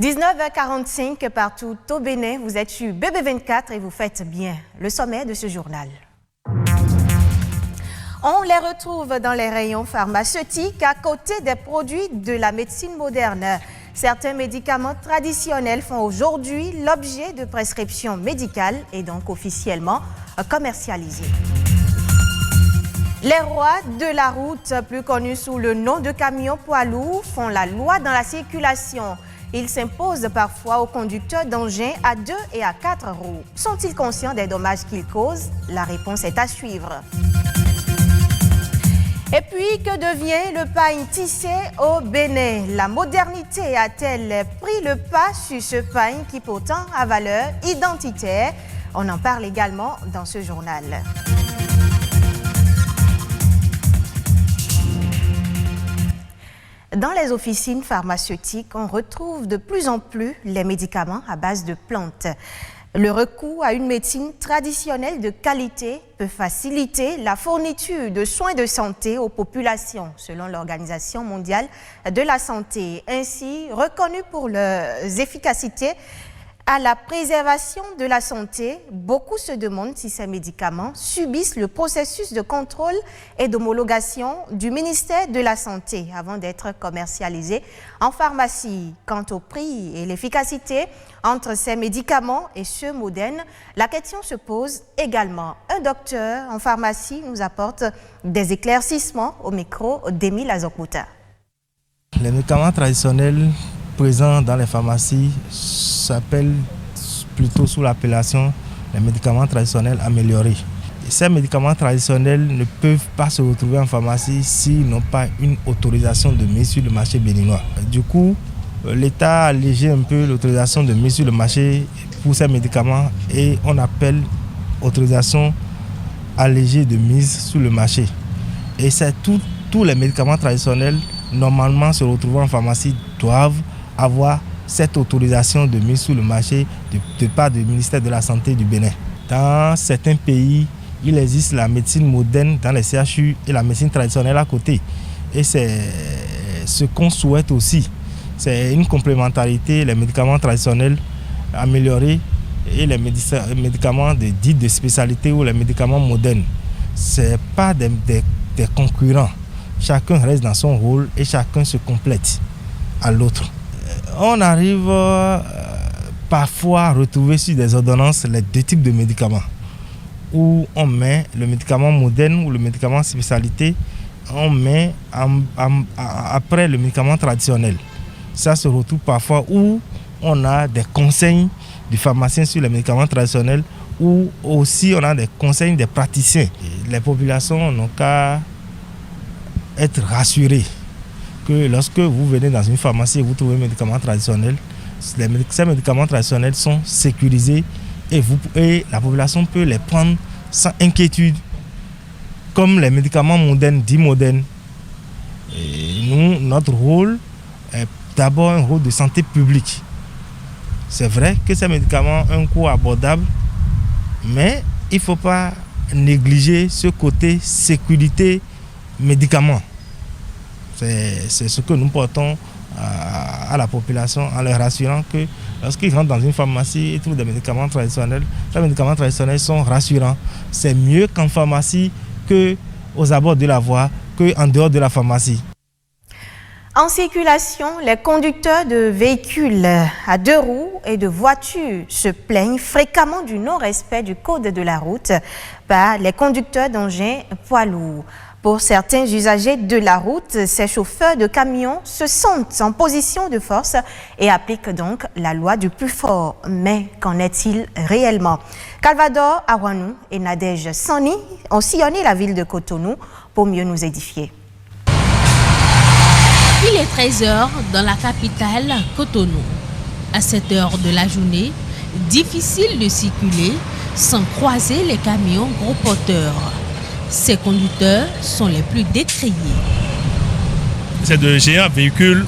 19h45 partout au Bénin, vous êtes sur BB24 et vous faites bien le sommet de ce journal. On les retrouve dans les rayons pharmaceutiques à côté des produits de la médecine moderne. Certains médicaments traditionnels font aujourd'hui l'objet de prescriptions médicales et donc officiellement commercialisés. Les rois de la route, plus connus sous le nom de camions poids lourds, font la loi dans la circulation. Ils s'imposent parfois aux conducteurs d'engins à 2 et à 4 roues. Sont-ils conscients des dommages qu'ils causent? La réponse est à suivre. Et puis, que devient le pain tissé au Bénin? La modernité a-t-elle pris le pas sur ce pain qui pourtant a valeur identitaire? On en parle également dans ce journal. Dans les officines pharmaceutiques, on retrouve de plus en plus les médicaments à base de plantes. Le recours à une médecine traditionnelle de qualité peut faciliter la fourniture de soins de santé aux populations, selon l'Organisation mondiale de la santé. Ainsi, reconnus pour leurs efficacités à la préservation de la santé, beaucoup se demandent si ces médicaments subissent le processus de contrôle et d'homologation du ministère de la Santé avant d'être commercialisés en pharmacie. Quant au prix et l'efficacité entre ces médicaments et ceux modernes, la question se pose également. Un docteur en pharmacie nous apporte des éclaircissements au micro d'Émile Azokouta. Les médicaments traditionnels présents dans les pharmacies s'appellent plutôt sous l'appellation les médicaments traditionnels améliorés. Et ces médicaments traditionnels ne peuvent pas se retrouver en pharmacie s'ils n'ont pas une autorisation de mise sur le marché béninois. Du coup, l'État a allégé un peu l'autorisation de mise sur le marché pour ces médicaments et on appelle autorisation allégée de mise sur le marché. Et c'est tous les médicaments traditionnels normalement se retrouvant en pharmacie doivent avoir cette autorisation de mise sur le marché de part du ministère de la Santé du Bénin. Dans certains pays, il existe la médecine moderne dans les CHU et la médecine traditionnelle à côté. Et c'est ce qu'on souhaite aussi. C'est une complémentarité, les médicaments traditionnels améliorés et les médicaments dits de spécialité ou les médicaments modernes. Ce n'est pas des concurrents. Chacun reste dans son rôle et chacun se complète à l'autre. On arrive parfois à retrouver sur des ordonnances les deux types de médicaments. Où on met le médicament moderne ou le médicament spécialité, on met après le médicament traditionnel. Ça se retrouve parfois où on a des conseils du pharmacien sur les médicaments traditionnels ou aussi on a des conseils des praticiens. Les populations n'ont qu'à être rassurées que lorsque vous venez dans une pharmacie et vous trouvez un médicament traditionnel, ces médicaments traditionnels sont sécurisés et la population peut les prendre sans inquiétude, comme les médicaments modernes, dits modernes. Et nous, notre rôle est d'abord un rôle de santé publique. C'est vrai que ces médicaments ont un coût abordable, mais il ne faut pas négliger ce côté sécurité médicaments. C'est ce que nous portons à la population en leur rassurant que lorsqu'ils rentrent dans une pharmacie, ils trouvent des médicaments traditionnels. Les médicaments traditionnels sont rassurants. C'est mieux qu'en pharmacie qu'aux abords de la voie, qu'en dehors de la pharmacie. En circulation, les conducteurs de véhicules à 2 roues et de voitures se plaignent fréquemment du non-respect du code de la route par les conducteurs d'engins poids lourds. Pour certains usagers de la route, ces chauffeurs de camions se sentent en position de force et appliquent donc la loi du plus fort. Mais qu'en est-il réellement? Calvador Awanou et Nadège Sani ont sillonné la ville de Cotonou pour mieux nous édifier. Il est 13h dans la capitale Cotonou. À cette heure de la journée, difficile de circuler sans croiser les camions gros porteurs. Ces conducteurs sont les plus décriés. C'est de géants véhicules.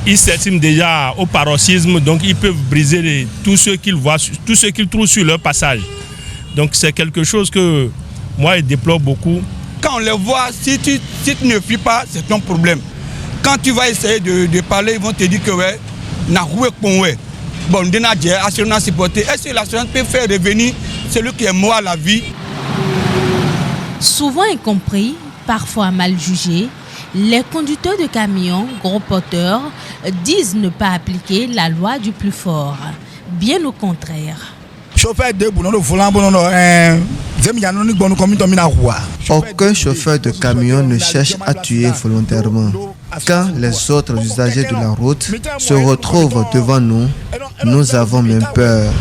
Ils s'estiment déjà au paroxysme, donc ils peuvent briser tout ce qu'ils voient, tout ce qu'ils trouvent sur leur passage. Donc c'est quelque chose que moi je déplore beaucoup. Quand on les voit, si tu ne fuis pas, c'est ton problème. Quand tu vas essayer de parler, ils vont te dire que ouais, Bon, assurance supportée. Est-ce que l'assurance peut faire revenir celui qui est mort à la vie? Souvent incompris, parfois mal jugés, les conducteurs de camions gros porteurs disent ne pas appliquer la loi du plus fort. Bien au contraire. Aucun chauffeur de camion ne cherche à tuer volontairement. Quand les autres usagers de la route se retrouvent devant nous, nous avons même peur.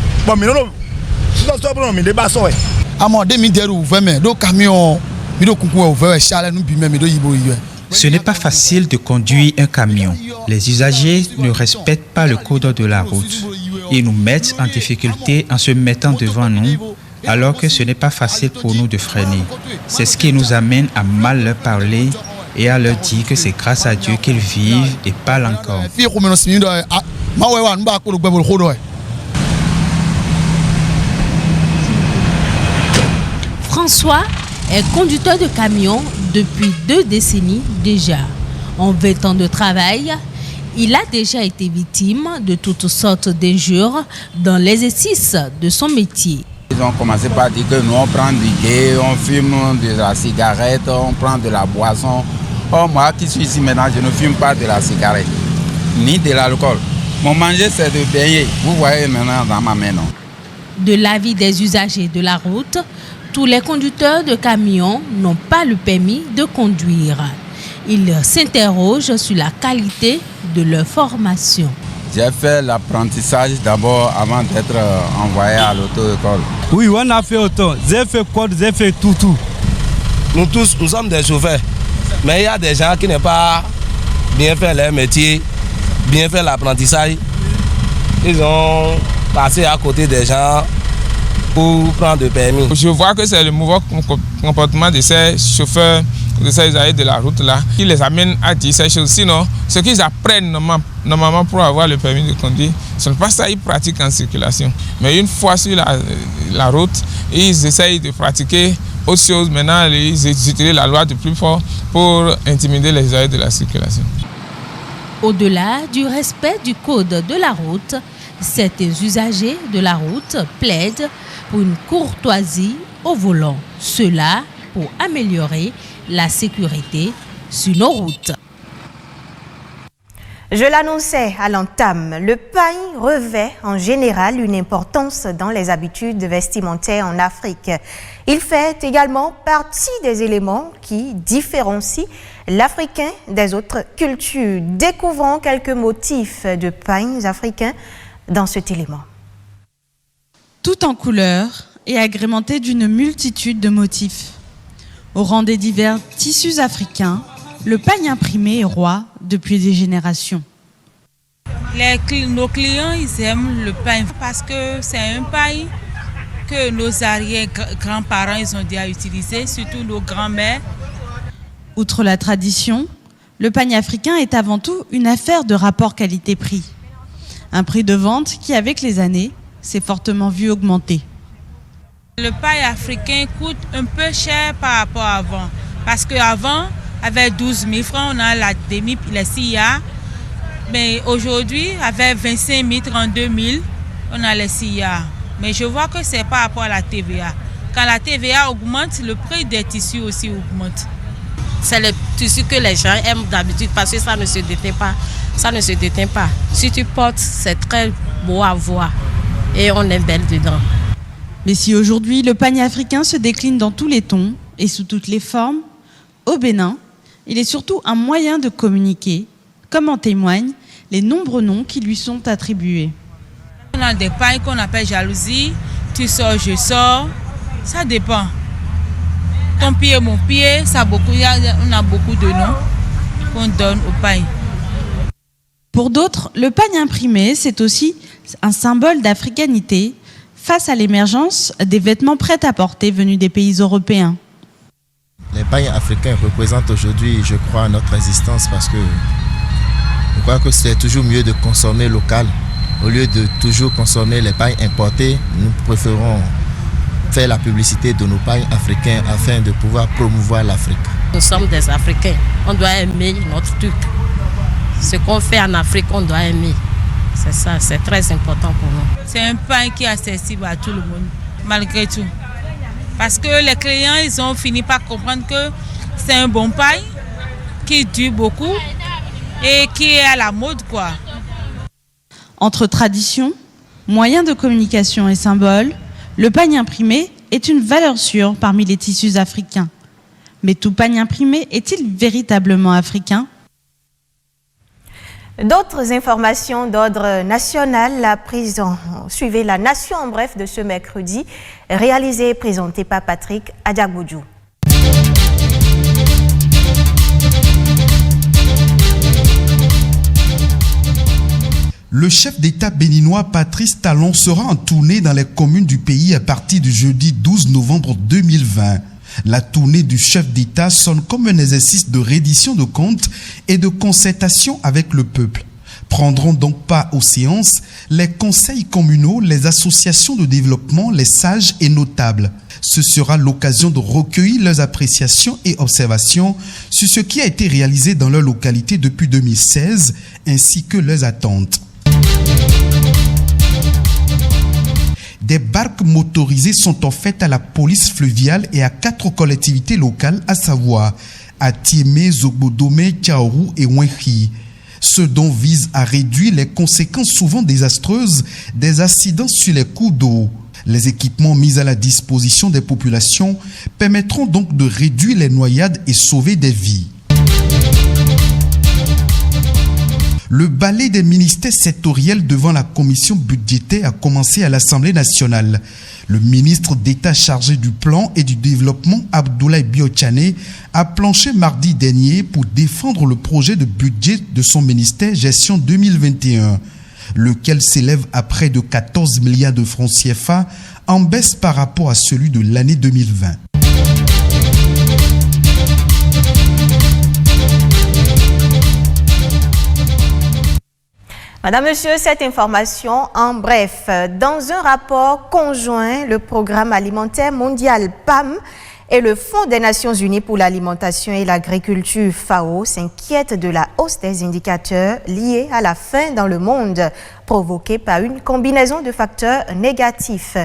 Ce n'est pas facile de conduire un camion. Les usagers ne respectent pas le code de la route. Ils nous mettent en difficulté en se mettant devant nous, alors que ce n'est pas facile pour nous de freiner. C'est ce qui nous amène à mal leur parler et à leur dire que c'est grâce à Dieu qu'ils vivent et parlent encore. François est conducteur de camion depuis 2 décennies déjà. En 20 ans de travail, il a déjà été victime de toutes sortes d'injures dans l'exercice de son métier. Ils ont commencé par dire que nous on prend du gay, on fume de la cigarette, on prend de la boisson. Oh, moi qui suis ici maintenant, je ne fume pas de la cigarette, ni de l'alcool. Mon manger c'est de baigner. Vous voyez maintenant dans ma main, non? De l'avis des usagers de la route, tous les conducteurs de camions n'ont pas le permis de conduire. Ils s'interrogent sur la qualité de leur formation. J'ai fait l'apprentissage d'abord avant d'être envoyé à l'auto-école. Oui, on a fait autant. J'ai fait code, j'ai fait tout. Nous tous, nous sommes des chauffeurs. Mais il y a des gens qui n'ont pas bien fait leur métier, bien fait l'apprentissage. Ils ont passé à côté des gens pour prendre le permis. Je vois que c'est le mauvais comportement de ces chauffeurs, de ces usagers de la route là, qui les amène à dire ces choses. Sinon, ce qu'ils apprennent normalement pour avoir le permis de conduire, ce n'est pas ça qu'ils pratiquent en circulation. Mais une fois sur la route, ils essayent de pratiquer autre chose. Maintenant, ils utilisent la loi du plus fort pour intimider les usagers de la circulation. Au-delà du respect du code de la route, certains usagers de la route plaident pour une courtoisie au volant. Cela pour améliorer la sécurité sur nos routes. Je l'annonçais à l'entame, le pagne revêt en général une importance dans les habitudes vestimentaires en Afrique. Il fait également partie des éléments qui différencient l'Africain des autres cultures. Découvrons quelques motifs de pagnes africains dans cet élément. Tout en couleurs et agrémenté d'une multitude de motifs. Au rang des divers tissus africains, le pagne imprimé est roi depuis des générations. Nos clients, ils aiment le pagne parce que c'est un pagne que nos arrière-grands-parents ils ont déjà utilisé, surtout nos grands-mères. Outre la tradition, le pagne africain est avant tout une affaire de rapport qualité-prix. Un prix de vente qui, avec les années, s'est fortement vu augmenter. Le pagne africain coûte un peu cher par rapport à avant. Parce qu'avant, avec 12 000 francs, on a la demi, la CIA. Mais aujourd'hui, avec 25 000, 32 000, on a les CIA. Mais je vois que c'est par rapport à la TVA. Quand la TVA augmente, le prix des tissus aussi augmente. C'est le tissu que les gens aiment d'habitude parce que ça ne se déteint pas. Ça ne se déteint pas. Si tu portes, c'est très beau à voir et on est belle dedans. Mais si aujourd'hui le pagne africain se décline dans tous les tons et sous toutes les formes, au Bénin, il est surtout un moyen de communiquer, comme en témoignent les nombreux noms qui lui sont attribués. On a des pagnes qu'on appelle jalousie, tu sors, je sors, ça dépend. Ton pied, mon pied, ça beaucoup, on a beaucoup de noms qu'on donne au pagne. Pour d'autres, le pagne imprimé, c'est aussi un symbole d'africanité face à l'émergence des vêtements prêts à porter venus des pays européens. Les pagnes africains représentent aujourd'hui, je crois, notre existence parce que je crois que c'est toujours mieux de consommer local. Au lieu de toujours consommer les pagnes importées, nous préférons faire la publicité de nos pagnes africains afin de pouvoir promouvoir l'Afrique. Nous sommes des Africains, on doit aimer notre truc. Ce qu'on fait en Afrique, on doit aimer. C'est ça, c'est très important pour nous. C'est un pain qui est accessible à tout le monde, malgré tout. Parce que les clients, ils ont fini par comprendre que c'est un bon pain qui dure beaucoup et qui est à la mode, quoi. Entre tradition, moyens de communication et symboles, le pagne imprimé est une valeur sûre parmi les tissus africains. Mais tout pagne imprimé est-il véritablement africain ? D'autres informations d'ordre national, la prison. Suivez la Nation en bref de ce mercredi, réalisée et présentée par Patrick Adiagoudjou. Le chef d'État béninois Patrice Talon sera en tournée dans les communes du pays à partir du jeudi 12 novembre 2020. La tournée du chef d'État sonne comme un exercice de reddition de comptes et de concertation avec le peuple. Prendront donc part aux séances les conseils communaux, les associations de développement, les sages et notables. Ce sera l'occasion de recueillir leurs appréciations et observations sur ce qui a été réalisé dans leur localité depuis 2016 ainsi que leurs attentes. Des barques motorisées sont offertes à la police fluviale et à 4 collectivités locales, à savoir à Tiémé, Zogbodome, Tchaourou et Wenchi. Ce dont vise à réduire les conséquences souvent désastreuses des accidents sur les cours d'eau. Les équipements mis à la disposition des populations permettront donc de réduire les noyades et sauver des vies. Le balai des ministères sectoriels devant la commission budgétaire a commencé à l'Assemblée nationale. Le ministre d'État chargé du plan et du développement, Abdoulaye Biotchane, a planché mardi dernier pour défendre le projet de budget de son ministère gestion 2021, lequel s'élève à près de 14 milliards de francs CFA, en baisse par rapport à celui de l'année 2020. Madame, Monsieur, cette information en bref. Dans un rapport conjoint, le Programme alimentaire mondial PAM et le Fonds des Nations Unies pour l'alimentation et l'agriculture FAO s'inquiètent de la hausse des indicateurs liés à la faim dans le monde, provoquée par une combinaison de facteurs négatifs.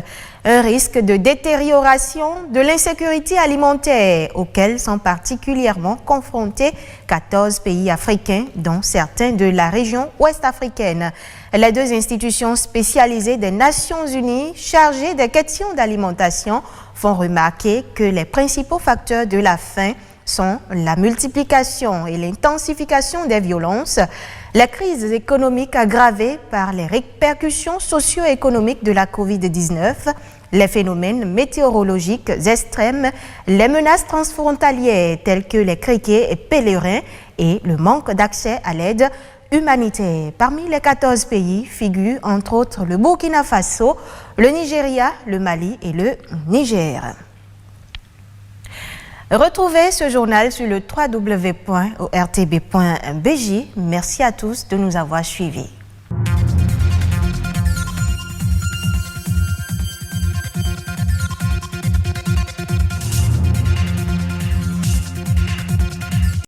Un risque de détérioration de l'insécurité alimentaire auquel sont particulièrement confrontés 14 pays africains, dont certains de la région ouest-africaine. Les 2 institutions spécialisées des Nations Unies chargées des questions d'alimentation font remarquer que les principaux facteurs de la faim sont la multiplication et l'intensification des violences, la crise économique aggravée par les répercussions socio-économiques de la COVID-19, les phénomènes météorologiques extrêmes, les menaces transfrontalières telles que les criquets et pèlerins et le manque d'accès à l'aide humanitaire. Parmi les 14 pays figurent entre autres le Burkina Faso, le Nigeria, le Mali et le Niger. Retrouvez ce journal sur le www.ortb.bj. Merci à tous de nous avoir suivis.